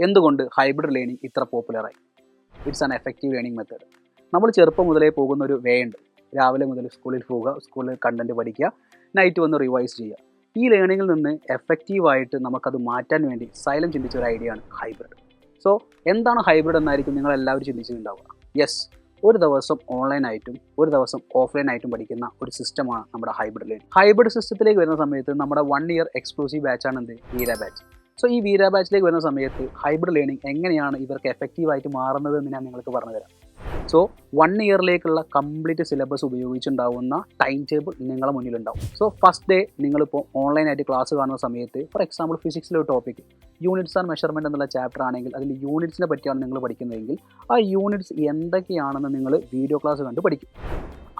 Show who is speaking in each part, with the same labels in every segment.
Speaker 1: എന്തുകൊണ്ട് hybrid learning ഇത്ര പോപ്പുലറായി? It's an effective learning method. നമ്മൾ ചെറുപ്പം മുതലേ പോകുന്ന ഒരു വേ ഉണ്ട്. രാവിലെ മുതൽ സ്കൂളിൽ പോവുക, സ്കൂളിൽ കണ്ടന്റ് പഠിക്കുക, നൈറ്റ് വന്ന് റിവൈസ് ചെയ്യുക. ഈ ലേണിങ്ങിൽ നിന്ന് എഫക്റ്റീവായിട്ട് നമുക്കത് മാറ്റാൻ വേണ്ടി സൈലം ചിന്തിച്ച ഒരു ഐഡിയ ആണ് ഹൈബ്രിഡ്. സോ എന്താണ് ഹൈബ്രിഡ് എന്നായിരിക്കും നിങ്ങൾ എല്ലാവരും ചിന്തിച്ചിട്ടുണ്ടാവുക. യെസ്, ഒരു ദിവസം ഓൺലൈനായിട്ടും ഒരു ദിവസം ഓഫ്ലൈനായിട്ടും പഠിക്കുന്ന ഒരു സിസ്റ്റമാണ് നമ്മുടെ ഹൈബ്രിഡ് ലേണിംഗ്. ഹൈബ്രിഡ് സിസ്റ്റത്തിലേക്ക് വരുന്ന സമയത്ത് നമ്മുടെ 1 ഇയർ എക്സ്ക്ലൂസീവ് ബാച്ചാണ് എന്ത്, വീര ബാച്ച്. സോ ഈ വീര ബാച്ചിലേക്ക് വരുന്ന സമയത്ത് ഹൈബ്രിഡ് ലേണിംഗ് എങ്ങനെയാണ് ഇവർക്ക് എഫക്റ്റീവായിട്ട് മാറുന്നത് എന്ന് ഞാൻ നിങ്ങൾക്ക് പറഞ്ഞുതരാം. സോ 1 ഇയറിലേക്കുള്ള കംപ്ലീറ്റ് സിലബസ് ഉപയോഗിച്ചുണ്ടാവുന്ന ടൈം ടേബിൾ നിങ്ങളുടെ മുന്നിലുണ്ടാവും. സോ ഫസ്റ്റ് ഡേ നിങ്ങളിപ്പോൾ ഓൺലൈനായിട്ട് ക്ലാസ് കാണുന്ന സമയത്ത്, ഫോർ എക്സാമ്പിൾ ഫിസിക്സിലെ ഒരു ടോപ്പിക് യൂണിറ്റ്സ് ആൻഡ് മെഷർമെൻറ്റ് എന്നുള്ള ചാപ്റ്റർ ആണെങ്കിൽ അതിൽ യൂണിറ്റ്സിനെ പറ്റിയാണ് നിങ്ങൾ പഠിക്കുന്നതെങ്കിൽ ആ യൂണിറ്റ്സ് എന്തൊക്കെയാണെന്ന് നിങ്ങൾ വീഡിയോ ക്ലാസ് കണ്ട് പഠിക്കും.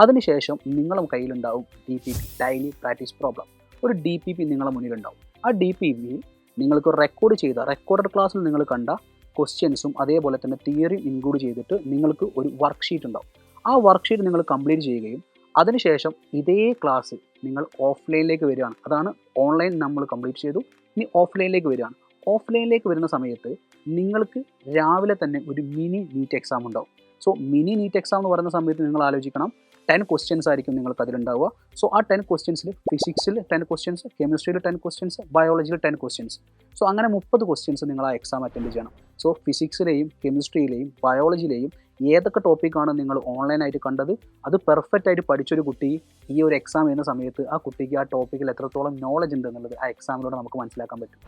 Speaker 1: അതിനുശേഷം നിങ്ങളുടെ കയ്യിലുണ്ടാവും DPP, ഡെയിലി പ്രാക്ടീസ് പ്രോബ്ലം. ഒരു DPP നിങ്ങളുടെ മുന്നിലുണ്ടാവും. ആ DPPയിൽ നിങ്ങൾക്ക് റെക്കോർഡഡ് ക്ലാസ്സിൽ നിങ്ങൾ കണ്ട ക്വസ്റ്റ്യൻസും അതേപോലെ തന്നെ തിയറിയും ഇൻക്ലൂഡ് ചെയ്തിട്ട് നിങ്ങൾക്ക് ഒരു വർക്ക്ഷീറ്റ് ഉണ്ടാവും. ആ വർക്ക്ഷീറ്റ് നിങ്ങൾ കംപ്ലീറ്റ് ചെയ്യുകയും അതിനുശേഷം ഇതേ ക്ലാസ് നിങ്ങൾ ഓഫ്ലൈനിലേക്ക് വരികയാണ്. അതാണ് ഓൺലൈൻ നമ്മൾ കംപ്ലീറ്റ് ചെയ്തു, ഇനി ഓഫ്ലൈനിലേക്ക് വരികയാണ്. ഓഫ്ലൈനിലേക്ക് വരുന്ന സമയത്ത് നിങ്ങൾക്ക് രാവിലെ തന്നെ ഒരു മിനി നീറ്റ് എക്സാം ഉണ്ടാവും. സോ മിനി നീറ്റ് എക്സാം എന്ന് പറയുന്ന സമയത്ത് നിങ്ങൾ ആലോചിക്കണം, 10 ക്വസ്റ്റ്യൻസ് ആയിരിക്കും നിങ്ങൾക്ക് അതിലുണ്ടാവുക. സോ ആ 10 ക്വസ്റ്റ്യൻസിൽ ഫിസിക്സിൽ 10 ക്വസ്റ്റ്യൻസ്, കെമിസ്ട്രിയിൽ 10 ക്വസ്റ്റ്യൻസ്, ബയോളജിയിൽ 10 ക്വസ്റ്റ്യൻസ്. സോ അങ്ങനെ 30 ക്വസ്റ്റ്യൻസ് നിങ്ങൾ ആ എക്സാം അറ്റൻഡ് ചെയ്യണം. സോ ഫിസിക്സിലെയും കെമിസ്ട്രിയിലെയും ബയോളജിയിലെയും ഏതൊക്കെ ടോപ്പിക്കാണ് നിങ്ങൾ ഓൺലൈനായിട്ട് കണ്ടത് അത് പെർഫെക്റ്റ് ആയിട്ട് പഠിച്ചൊരു കുട്ടി ഈ ഒരു എക്സാം ചെയ്യുന്ന സമയത്ത് ആ കുട്ടിക്ക് ആ ടോപ്പിക്കിൽ എത്രത്തോളം നോളജ് ഉണ്ട് എന്നുള്ളത് ആ എക്സാമിലൂടെ നമുക്ക് മനസ്സിലാക്കാൻ പറ്റും.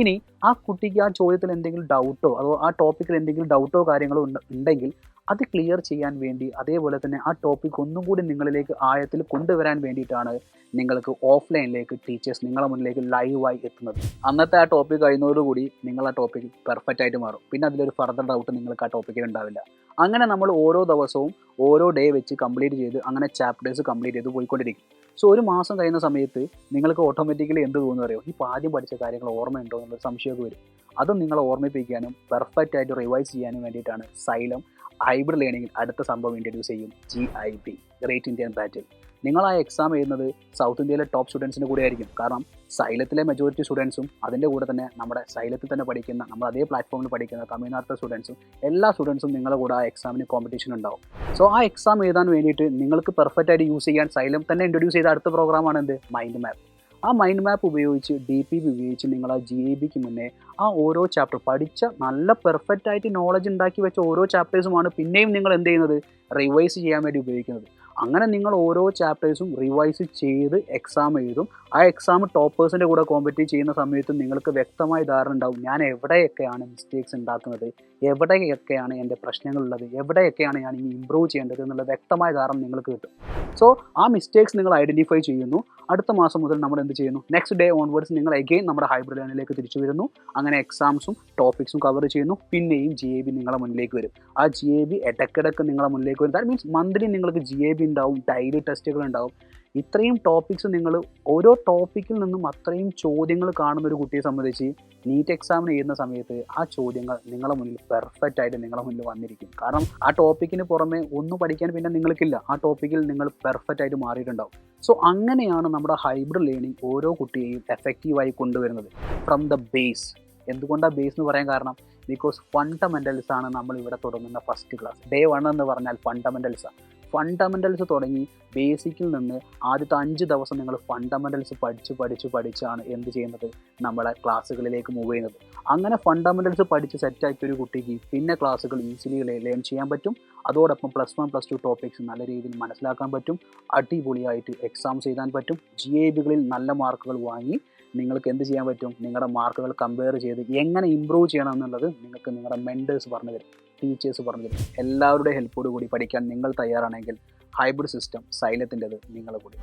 Speaker 1: ഇനി ആ കുട്ടിക്ക് ആ ചോദ്യത്തിൽ എന്തെങ്കിലും ഡൗട്ടോ അതോ ആ ടോപ്പിക്കിൽ എന്തെങ്കിലും ഡൗട്ടോ കാര്യങ്ങളോ ഉണ്ടെങ്കിൽ അത് ക്ലിയർ ചെയ്യാൻ വേണ്ടി, അതേപോലെ തന്നെ ആ ടോപ്പിക് ഒന്നും കൂടി നിങ്ങളിലേക്ക് ആഴത്തിൽ കൊണ്ടുവരാൻ വേണ്ടിയിട്ടാണ് നിങ്ങൾക്ക് ഓഫ്ലൈനിലേക്ക് ടീച്ചേഴ്സ് നിങ്ങളുടെ മുന്നിലേക്ക് ലൈവായി എത്തുന്നത്. അന്നത്തെ ആ ടോപ്പിക് കഴിയുന്നതോടുകൂടി നിങ്ങൾ ആ ടോപ്പിക് പെർഫെക്റ്റ് ആയിട്ട് മാറും. പിന്നെ അതിലൊരു ഫർദർ ഡൗട്ട് നിങ്ങൾക്ക് ആ ടോപ്പിക്കിൽ ഉണ്ടാവില്ല. അങ്ങനെ നമ്മൾ ഓരോ ദിവസവും ഓരോ ഡേ വെച്ച് കംപ്ലീറ്റ് ചെയ്ത് അങ്ങനെ ചാപ്റ്റേഴ്സ് കംപ്ലീറ്റ് ചെയ്ത് പോയിക്കൊണ്ടിരിക്കും. സോ ഒരു മാസം കഴിയുന്ന സമയത്ത് നിങ്ങൾക്ക് ഓട്ടോമാറ്റിക്കലി എന്ത് തോന്നുന്നു അറിയോ, ഇപ്പോൾ ആദ്യം പഠിച്ച കാര്യങ്ങൾ ഓർമ്മയുണ്ടോ എന്നുള്ള സംശയമൊക്കെ വരും. അതും നിങ്ങളെ ഓർമ്മിപ്പിക്കാനും പെർഫെക്റ്റ് ആയിട്ട് റിവൈസ് ചെയ്യാനും വേണ്ടിയിട്ടാണ് സൈലം ഹൈബ്രിഡ് ലേണിംഗിൽ അടുത്ത സംഭവം ഇൻട്രൊഡ്യൂസ് ചെയ്യും, GIB, ഗ്രേറ്റ് ഇന്ത്യൻ ബാറ്റിൽ. നിങ്ങൾ ആ എക്സാം എഴുതുന്നത് സൗത്ത് ഇന്ത്യയിലെ ടോപ്പ് സ്റ്റുഡൻസിൻ്റെ കൂടെ ആയിരിക്കും. കാരണം സൈലത്തിലെ മെജോറിറ്റി സ്റ്റുഡൻസും അതിൻ്റെ കൂടെ തന്നെ നമ്മുടെ സൈലത്തിൽ തന്നെ പഠിക്കുന്ന, നമ്മൾ അതേ പ്ലാറ്റ്ഫോമിൽ പഠിക്കുന്ന തമിഴ്നാട്ടിലെ സ്റ്റുഡൻസും എല്ലാ സ്റ്റുഡൻസും നിങ്ങളുടെ കൂടെ ആ എക്സാമിന് കോമ്പറ്റീഷൻ ഉണ്ടാവും. സോ ആ എക്സാം എഴുതാൻ വേണ്ടിയിട്ട് നിങ്ങൾക്ക് പെർഫെക്റ്റ് ആയിട്ട് യൂസ് ചെയ്യാൻ സൈലം തന്നെ ഇൻട്രൊഡ്യൂസ് ചെയ്ത അടുത്ത പ്രോഗ്രാമാണ് എന്ത്, മൈൻഡ് മാപ്പ്. ആ മൈൻഡ് മാപ്പ് ഉപയോഗിച്ച് DPP ഉപയോഗിച്ച് നിങ്ങൾ ആ GIBക്ക് മുന്നേ ആ ഓരോ ചാപ്റ്റർ പഠിച്ച നല്ല പെർഫെക്റ്റ് ആയിട്ട് നോളജ് ഉണ്ടാക്കി വെച്ച ഓരോ ചാപ്റ്റേഴ്സുമാണ് പിന്നെയും നിങ്ങൾ എന്ത് ചെയ്യുന്നത്, റിവൈസ് ചെയ്യാൻ വേണ്ടി ഉപയോഗിക്കുന്നത്. അങ്ങനെ നിങ്ങൾ ഓരോ ചാപ്റ്റേഴ്സും റിവൈസ് ചെയ്ത് എക്സാം എഴുതും. ആ എക്സാം ടോപ്പേഴ്സിൻ്റെ കൂടെ കോമ്പറ്റീറ്റ് ചെയ്യുന്ന സമയത്ത് നിങ്ങൾക്ക് വ്യക്തമായ ധാരണ ഉണ്ടാവും, ഞാൻ എവിടെയൊക്കെയാണ് മിസ്റ്റേക്സ് ഉണ്ടാക്കുന്നത്, എവിടെയൊക്കെയാണ് എൻ്റെ പ്രശ്നങ്ങളുള്ളത്, എവിടെയൊക്കെയാണ് ഞാൻ ഇനി ഇമ്പ്രൂവ് ചെയ്യേണ്ടത് എന്നുള്ള വ്യക്തമായ ധാരണ നിങ്ങൾക്ക് കിട്ടും. സോ ആ മിസ്റ്റേക്സ് നിങ്ങൾ ഐഡൻറ്റിഫൈ ചെയ്യുന്നു. അടുത്ത മാസം മുതൽ നമ്മൾ എന്ത് ചെയ്യുന്നു, നെക്സ്റ്റ് ഡേ ഓൺവേർഡ്സ് നിങ്ങൾ അഗെയിൻ നമ്മുടെ ഹൈബ്രിഡ് ലേണിംഗിലേക്ക് തിരിച്ചു വരുന്നു. അങ്ങനെ എക്സാംസും ടോപ്പിക്സും കവർ ചെയ്യുന്നു. പിന്നെയും GIB നിങ്ങളുടെ മുന്നിലേക്ക് വരും. ആ GIB ഇടയ്ക്കിടയ്ക്ക് നിങ്ങളുടെ മുന്നിലേക്ക് വരും. ദാറ്റ് മീൻസ് മന്ത്ലി നിങ്ങൾക്ക് GIB ഉണ്ടാവും, ഡെയിലി ടെസ്റ്റുകൾ ഉണ്ടാവും. ഇത്രയും ടോപ്പിക്സ് നിങ്ങൾ ഓരോ ടോപ്പിക്കിൽ നിന്നും അത്രയും ചോദ്യങ്ങൾ കാണുന്ന ഒരു കുട്ടിയെ സംബന്ധിച്ച് നീറ്റ് എക്സാമിന് ചെയ്യുന്ന സമയത്ത് ആ ചോദ്യങ്ങൾ നിങ്ങളുടെ മുന്നിൽ പെർഫെക്റ്റ് ആയിട്ട് നിങ്ങളുടെ മുന്നിൽ വന്നിരിക്കും. കാരണം ആ ടോപ്പിക്കിന് പുറമെ ഒന്നും പഠിക്കാൻ പിന്നെ നിങ്ങൾക്കില്ല. ആ ടോപ്പിക്കിൽ നിങ്ങൾ പെർഫെക്റ്റ് ആയിട്ട് മാറിയിട്ടുണ്ടാവും. സോ അങ്ങനെയാണ് നമ്മുടെ ഹൈബ്രിഡ് ലേണിംഗ് ഓരോ കുട്ടിയെയും എഫക്റ്റീവായി കൊണ്ടുവരുന്നത് ഫ്രം ദ ബേസ്. എന്തുകൊണ്ടാണ് ബേസ് എന്ന് പറയാൻ കാരണം, ബിക്കോസ് ഫണ്ടമെൻ്റൽസ് ആണ് നമ്മൾ ഇവിടെ തുടങ്ങുന്ന ഫസ്റ്റ് ക്ലാസ്. ഡേ 1 എന്ന് പറഞ്ഞാൽ ഫണ്ടമെൻ്റൽസാണ്. ഫണ്ടമെൻ്റൽസ് തുടങ്ങി ബേസിക്കിൽ നിന്ന് ആദ്യത്തെ 5 ദിവസം നിങ്ങൾ ഫണ്ടമെൻ്റൽസ് പഠിച്ചാണ് എന്ത് ചെയ്യുന്നത്, നമ്മളെ ക്ലാസ്സുകളിലേക്ക് മൂവ് ചെയ്യുന്നത്. അങ്ങനെ ഫണ്ടമെൻ്റൽസ് പഠിച്ച് സെറ്റാക്കിയ ഒരു കുട്ടിക്ക് പിന്നെ ക്ലാസ്സുകൾ ഈസിലി ലേൺ ചെയ്യാൻ പറ്റും. അതോടൊപ്പം +1 +2 ടോപ്പിക്സ് നല്ല രീതിയിൽ മനസ്സിലാക്കാൻ പറ്റും. അടിപൊളിയായിട്ട് എക്സാംസ് എഴുതാൻ പറ്റും. GIBകളിൽ നല്ല മാർക്കുകൾ വാങ്ങി നിങ്ങൾക്ക് എന്ത് ചെയ്യാൻ പറ്റും, നിങ്ങളുടെ മാർക്കുകൾ കമ്പയർ ചെയ്ത് എങ്ങനെ ഇമ്പ്രൂവ് ചെയ്യണം എന്നുള്ളത് നിങ്ങൾക്ക് നിങ്ങളുടെ മെൻറ്റേഴ്സ് പറഞ്ഞു തരും, ടീച്ചേഴ്സ് പറഞ്ഞു തരും. എല്ലാവരുടെ ഹെൽപ്പോട് കൂടി പഠിക്കാൻ നിങ്ങൾ തയ്യാറാണെങ്കിൽ ഹൈബ്രിഡ് സിസ്റ്റം സൈലത്തിൻ്റെത് നിങ്ങളുടെ കൂടി.